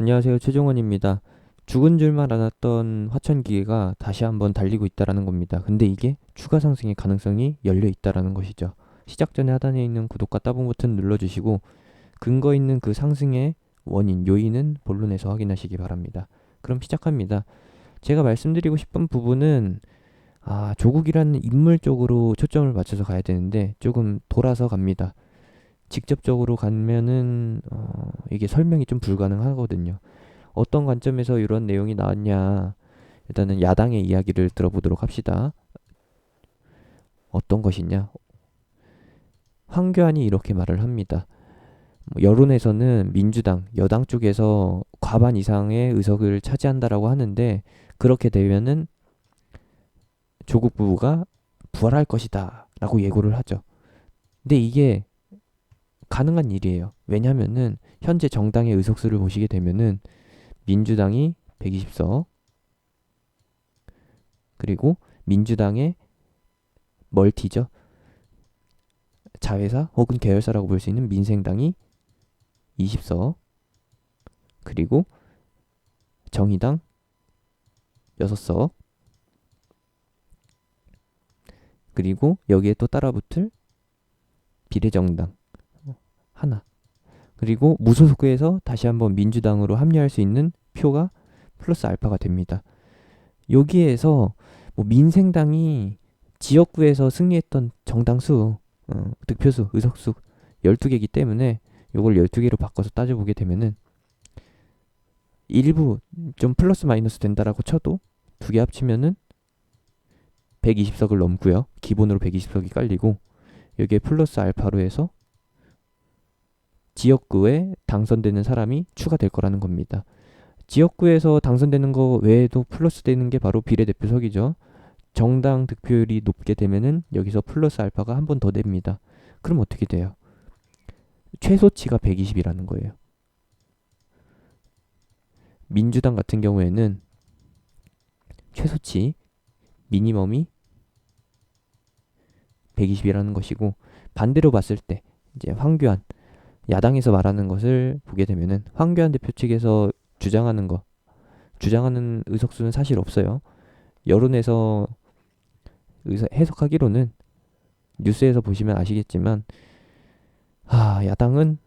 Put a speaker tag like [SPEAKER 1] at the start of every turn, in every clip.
[SPEAKER 1] 안녕하세요. 최종원입니다. 죽은 줄만 알았던 화천기계가 다시 한번 달리고 있다라는 겁니다. 근데 이게 추가 상승의 가능성이 열려 있다라는 것이죠. 시작 전에 하단에 있는 구독과 따봉 버튼 눌러주시고 근거 있는 그 상승의 원인, 요인은 본론에서 확인하시기 바랍니다. 그럼 시작합니다. 제가 말씀드리고 싶은 부분은 조국이라는 인물 쪽으로 초점을 맞춰서 가야 되는데 조금 돌아서 갑니다. 직접적으로 가면은 이게 설명이 좀 불가능하거든요. 어떤 관점에서 이런 내용이 나왔냐. 일단은 야당의 이야기를 들어보도록 합시다. 어떤 것이냐. 황교안이 이렇게 말을 합니다. 여론에서는 민주당, 여당 쪽에서 과반 이상의 의석을 차지한다라고 하는데 그렇게 되면은 조국 부부가 부활할 것이다 라고 예고를 하죠. 근데 이게 가능한 일이에요. 왜냐면은 현재 정당의 의석수를 보시게 되면은 민주당이 120석, 그리고 민주당의 멀티죠. 자회사 혹은 계열사라고 볼 수 있는 민생당이 20석, 그리고 정의당 6석, 그리고 여기에 또 따라붙을 비례정당 하나, 그리고 무소속에서 다시 한번 민주당으로 합류할 수 있는 표가 플러스 알파가 됩니다. 여기에서 뭐 민생당이 지역구에서 승리했던 정당수, 득표수, 의석수 12개이기 때문에 이걸 12개로 바꿔서 따져보게 되면은 일부 좀 플러스 마이너스 된다라고 쳐도 두 개 합치면은 120석을 넘고요. 기본으로 120석이 깔리고 여기에 플러스 알파로 해서 지역구에 당선되는 사람이 추가될 거라는 겁니다. 지역구에서 당선되는 거 외에도 플러스 되는 게 바로 비례대표석이죠. 정당 득표율이 높게 되면은 여기서 플러스 알파가 한 번 더 됩니다. 그럼 어떻게 돼요? 최소치가 120이라는 거예요. 민주당 같은 경우에는 최소치 미니멈이 120이라는 것이고 반대로 봤을 때 이제 황교안 야당에서 말하는 것을 보게 되면은 황교안 대표 측에서 주장하는 의석수는 사실 없어요. 여론에서 해석하기로는 뉴스에서 보시면 아시겠지만 야당은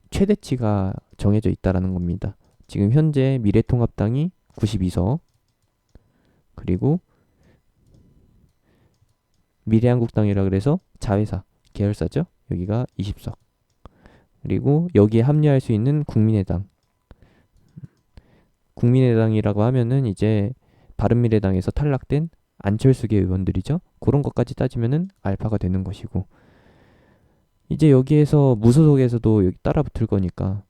[SPEAKER 1] 최대치가 정해져 있다라는 겁니다. 지금 현재 미래통합당이 92석, 그리고 미래한국당이라 그래서 자회사 계열사죠. 여기가 20석. 그리고 여기에 합류할 수 있는 국민의당. 국민의당이라고 하면은 이제 바른미래당에서 탈락된 안철수계 의원들이죠. 그런 것까지 따지면은 알파가 되는 것이고 이제 여기에서 무소속에서도 여기 따라 붙을 거니까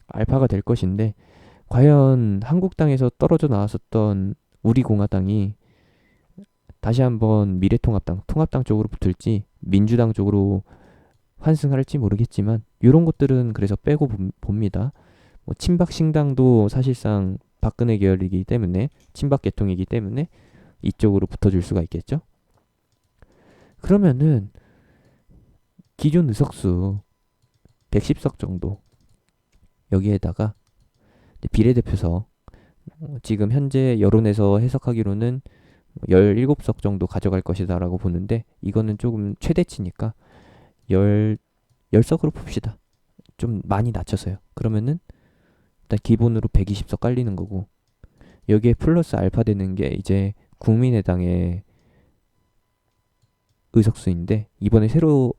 [SPEAKER 1] 알파가 될 것인데 과연 한국당에서 떨어져 나왔었던 우리공화당이 다시 한번 미래통합당, 통합당 쪽으로 붙을지 민주당 쪽으로 환승할지 모르겠지만 이런 것들은 그래서 빼고 봅니다. 뭐 친박신당도 사실상 박근혜 계열이기 때문에 친박 계통이기 때문에 이쪽으로 붙어줄 수가 있겠죠. 그러면은 기존 의석수 110석 정도 여기에다가 비례대표석 지금 현재 여론에서 해석하기로는 17석 정도 가져갈 것이다 라고 보는데 이거는 조금 최대치니까 10석으로 봅시다. 좀 많이 낮춰서요. 그러면은 일단 기본으로 120석 깔리는 거고 여기에 플러스 알파 되는 게 이제 국민의당의 의석수인데 이번에 새로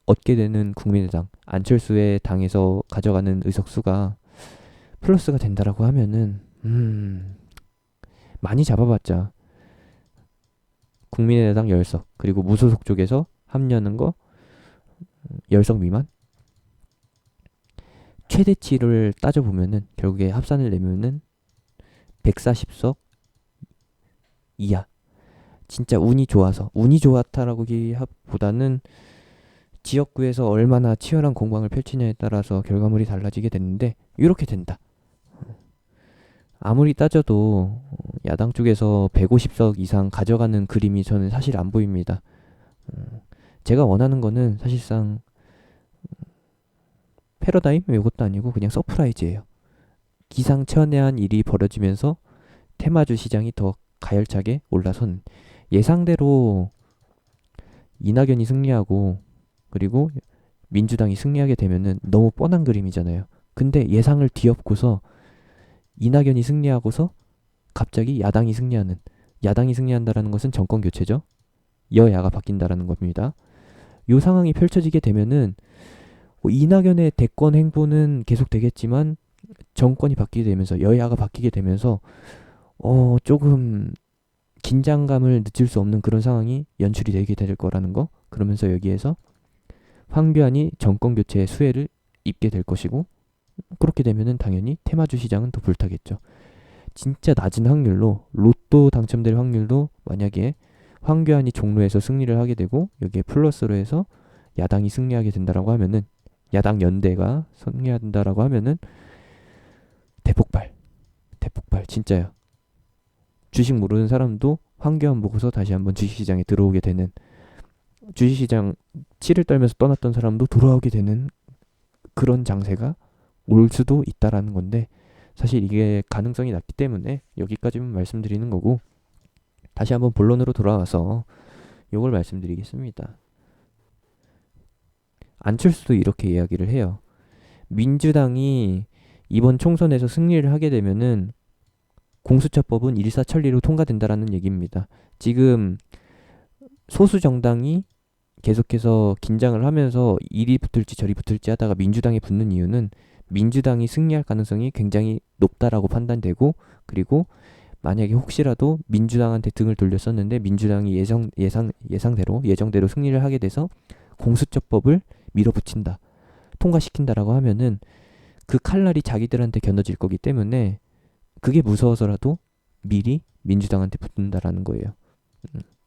[SPEAKER 1] 얻게 되는 국민의당 안철수의 당에서 가져가는 의석수가 플러스가 된다라고 하면은 많이 잡아봤자 국민의당 10석 그리고 무소속 쪽에서 합류하는 거 10석 미만 최대치를 따져보면은 결국에 합산을 내면은 140석 이하. 진짜 운이 좋았다라고 보다는 지역구에서 얼마나 치열한 공방을 펼치냐에 따라서 결과물이 달라지게 됐는데 이렇게 된다. 아무리 따져도 야당 쪽에서 150석 이상 가져가는 그림이 저는 사실 안 보입니다. 제가 원하는 거는 사실상 패러다임? 이것도 아니고 그냥 서프라이즈예요. 기상천외한 일이 벌어지면서 테마주 시장이 더 가열차게 올라선, 예상대로 이낙연이 승리하고 그리고 민주당이 승리하게 되면은 너무 뻔한 그림이잖아요. 근데 예상을 뒤엎고서 이낙연이 승리하고서 갑자기 야당이 승리한다라는 것은 정권 교체죠. 여야가 바뀐다라는 겁니다. 이 상황이 펼쳐지게 되면은 이낙연의 대권 행보는 계속되겠지만 정권이 바뀌게 되면서 여야가 바뀌게 되면서 조금 긴장감을 느낄 수 없는 그런 상황이 연출이 되게 될 거라는 거. 그러면서 여기에서 황교안이 정권 교체의 수혜를 입게 될 것이고, 그렇게 되면은 당연히 테마주 시장은 더 불타겠죠. 진짜 낮은 확률로 로또 당첨될 확률도, 만약에 황교안이 종로에서 승리를 하게 되고 여기에 플러스로 해서 야당이 승리하게 된다라고 하면은, 야당 연대가 승리한다라고 하면은 대폭발 진짜요. 주식 모르는 사람도 황교안 보고서 다시 한번 주식시장에 들어오게 되는, 주식시장 치를 떨면서 떠났던 사람도 돌아오게 되는 그런 장세가 올 수도 있다라는 건데, 사실 이게 가능성이 낮기 때문에 여기까지만 말씀드리는 거고, 다시 한번 본론으로 돌아와서 이걸 말씀드리겠습니다. 안철수도 이렇게 이야기를 해요. 민주당이 이번 총선에서 승리를 하게 되면은 공수처법은 일사천리로 통과된다라는 얘기입니다. 지금 소수 정당이 계속해서 긴장을 하면서 이리 붙을지 저리 붙을지 하다가 민주당에 붙는 이유는, 민주당이 승리할 가능성이 굉장히 높다라고 판단되고, 그리고 만약에 혹시라도 민주당한테 등을 돌렸었는데 민주당이 예정대로 승리를 하게 돼서 공수처법을 밀어붙인다, 통과시킨다라고 하면은 그 칼날이 자기들한테 겨눠질 거기 때문에 그게 무서워서라도 미리 민주당한테 붙는다라는 거예요.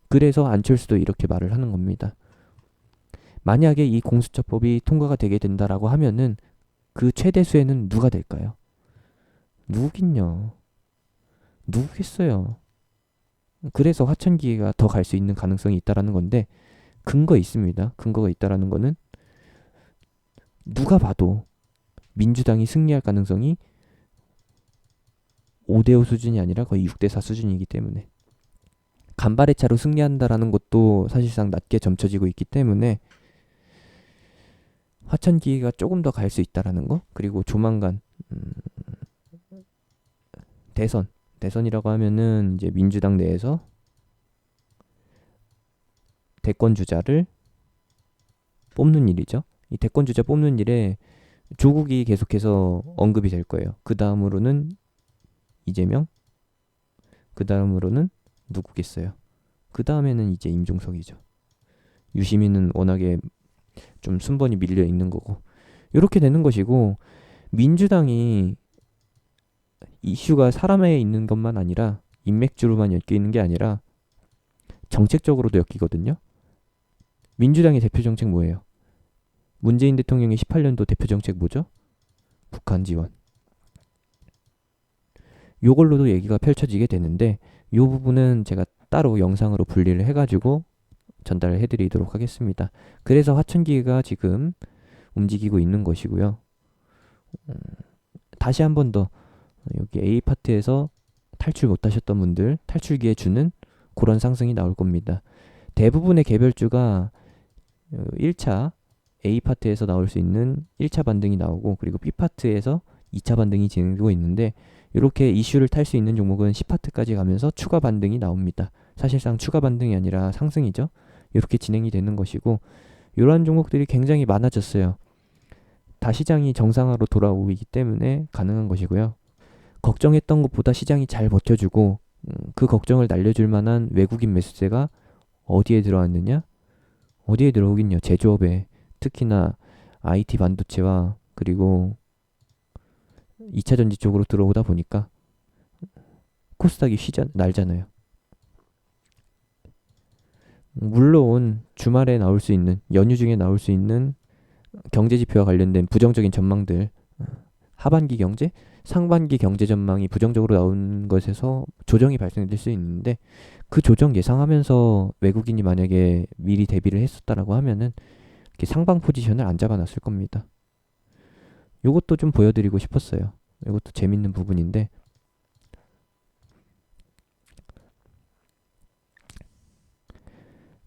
[SPEAKER 1] 그래서 안철수도 이렇게 말을 하는 겁니다. 만약에 이 공수처법이 통과가 되게 된다라고 하면은 그 최대 수혜는 누가 될까요? 누구긴요. 누구겠어요. 그래서 화천기가 더 갈 수 있는 가능성이 있다라는 건데, 근거 있습니다. 근거가 있다라는 거는 누가 봐도 민주당이 승리할 가능성이 5대5 수준이 아니라 거의 6대4 수준이기 때문에, 간발의 차로 승리한다라는 것도 사실상 낮게 점쳐지고 있기 때문에 화천기가 조금 더 갈 수 있다라는 거. 그리고 조만간 대선이라고 하면은 이제 민주당 내에서 대권 주자를 뽑는 일이죠. 이 대권 주자 뽑는 일에 조국이 계속해서 언급이 될 거예요. 그 다음으로는 이재명, 그 다음으로는 누구겠어요? 그 다음에는 이제 임종석이죠. 유시민은 워낙에 좀 순번이 밀려 있는 거고, 이렇게 되는 것이고, 민주당이 이슈가 사람에 있는 것만 아니라 인맥주로만 엮여 있는 게 아니라 정책적으로도 엮이거든요. 민주당의 대표 정책 뭐예요? 문재인 대통령의 18년도 대표 정책 뭐죠? 북한 지원. 요걸로도 얘기가 펼쳐지게 되는데, 요 부분은 제가 따로 영상으로 분리를 해가지고 전달을 해드리도록 하겠습니다. 그래서 화천기가 지금 움직이고 있는 것이고요. 다시 한 번 더, 여기 A파트에서 탈출 못하셨던 분들 탈출기에 주는 그런 상승이 나올 겁니다. 대부분의 개별주가 1차 A파트에서 나올 수 있는 1차 반등이 나오고, 그리고 B파트에서 2차 반등이 진행되고 있는데, 이렇게 이슈를 탈 수 있는 종목은 10파트까지 가면서 추가 반등이 나옵니다. 사실상 추가 반등이 아니라 상승이죠. 이렇게 진행이 되는 것이고, 이러한 종목들이 굉장히 많아졌어요. 다 시장이 정상화로 돌아오고 있기 때문에 가능한 것이고요. 걱정했던 것보다 시장이 잘 버텨주고, 그 걱정을 날려줄 만한 외국인 매수세가 어디에 들어왔느냐? 어디에 들어오긴요. 제조업에, 특히나 IT 반도체와 그리고 2차전지 쪽으로 들어오다 보니까 코스닥이 날잖아요. 물론 주말에 나올 수 있는, 연휴 중에 나올 수 있는 경제지표와 관련된 부정적인 전망들, 하반기 경제, 상반기 경제 전망이 부정적으로 나온 것에서 조정이 발생될 수 있는데, 그 조정 예상하면서 외국인이 만약에 미리 대비를 했었다라고 하면은 이렇게 상방 포지션을 안 잡아놨을 겁니다. 요것도 좀 보여드리고 싶었어요. 이것도 재밌는 부분인데,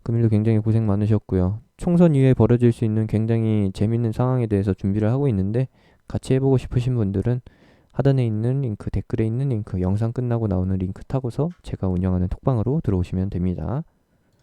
[SPEAKER 1] 금일도 굉장히 고생 많으셨고요. 총선 이후에 벌어질 수 있는 굉장히 재밌는 상황에 대해서 준비를 하고 있는데, 같이 해보고 싶으신 분들은 하단에 있는 링크, 댓글에 있는 링크, 영상 끝나고 나오는 링크 타고서 제가 운영하는 톡방으로 들어오시면 됩니다.